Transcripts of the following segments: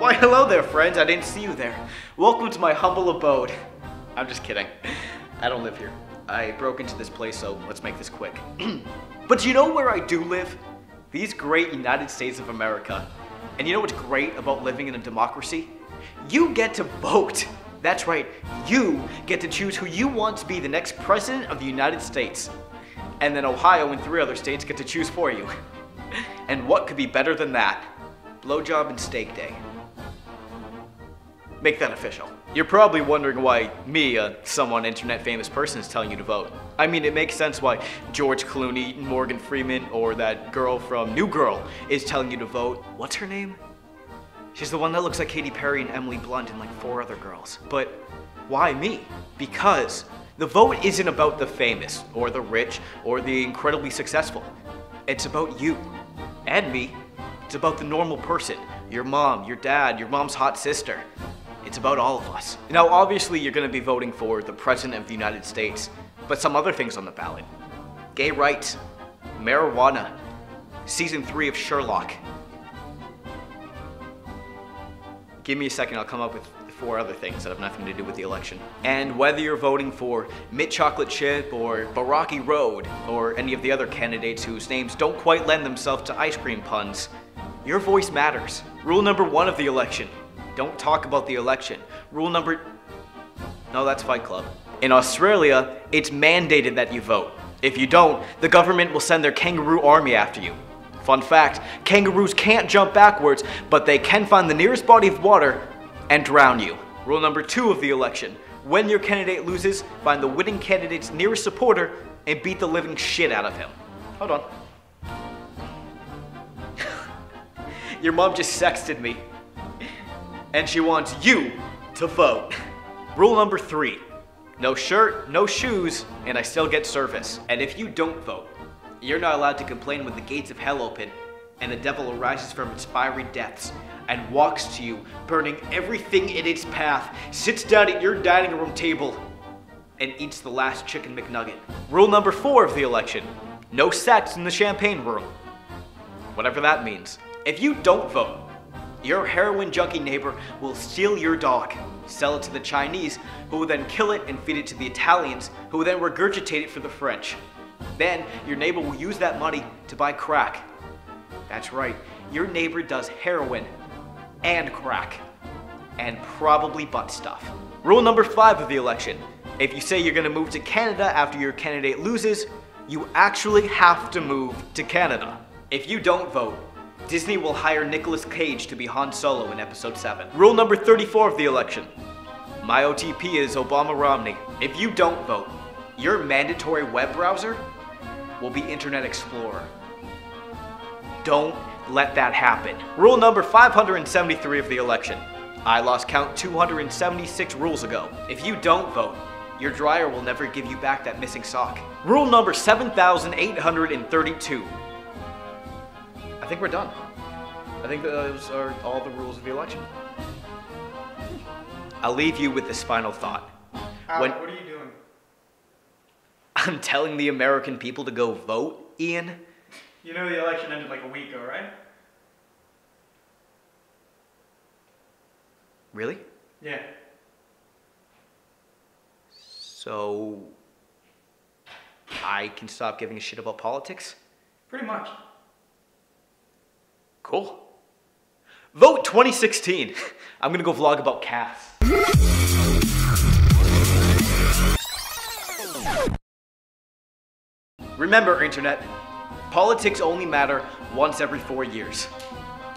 Why, hello there, friends. I didn't see you there. Welcome to my humble abode. I'm just kidding. I don't live here. I broke into this place, so let's make this quick. But you know where I do live? These great United States of America. And you know what's great about living in a democracy? You get to vote. That's right, you get to choose who you want to be the next president of the United States. And then Ohio and 3 other states get to choose for you. And what could be better than that? Blowjob and steak day. Make that official. You're probably wondering why me, a somewhat internet famous person, is telling you to vote. I mean, it makes sense why George Clooney, Morgan Freeman, or that girl from New Girl is telling you to vote. What's her name? She's the one that looks like Katy Perry and Emily Blunt and like 4 other girls. But why me? Because the vote isn't about the famous, or the rich, or the incredibly successful. It's about you and me. It's about the normal person. Your mom, your dad, your mom's hot sister. It's about all of us. Now, obviously, you're gonna be voting for the President of the United States, but some other things on the ballot. Gay rights, marijuana, season 3 of Sherlock. Give me a second, I'll come up with 4 other things that have nothing to do with the election. And whether you're voting for Mint Chocolate Chip or Baraki Road or any of the other candidates whose names don't quite lend themselves to ice cream puns, your voice matters. Rule number 1 of the election. Don't talk about the election. Rule number... No, that's Fight Club. In Australia, it's mandated that you vote. If you don't, the government will send their kangaroo army after you. Fun fact, kangaroos can't jump backwards, but they can find the nearest body of water and drown you. Rule number 2 of the election. When your candidate loses, find the winning candidate's nearest supporter and beat the living shit out of him. Hold on. Your mom just sexted me. And she wants you to vote. Rule number 3. No shirt, no shoes, and I still get service. And if you don't vote, you're not allowed to complain when the gates of hell open and the devil arises from its fiery depths and walks to you, burning everything in its path, sits down at your dining room table, and eats the last chicken McNugget. Rule number 4 of the election. No sex in the champagne room. Whatever that means. If you don't vote, your heroin junkie neighbor will steal your dog, sell it to the Chinese, who will then kill it and feed it to the Italians, who will then regurgitate it for the French. Then, your neighbor will use that money to buy crack. That's right, your neighbor does heroin and crack, and probably butt stuff. Rule number 5 of the election. If you say you're gonna move to Canada after your candidate loses, you actually have to move to Canada. If you don't vote, Disney will hire Nicolas Cage to be Han Solo in episode 7. Rule number 34 of the election. My OTP is Obama Romney. If you don't vote, your mandatory web browser will be Internet Explorer. Don't let that happen. Rule number 573 of the election. I lost count 276 rules ago. If you don't vote, your dryer will never give you back that missing sock. Rule number 7,832. I think we're done. I think those are all the rules of the election. I'll leave you with this final thought. What are you doing? I'm telling the American people to go vote, Ian. You know the election ended like a week ago, right? Really? Yeah. So, I can stop giving a shit about politics? Pretty much. Cool. Vote 2016. I'm gonna go vlog about cats. Remember, Internet, politics only matter once every 4 years.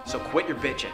So quit your bitching.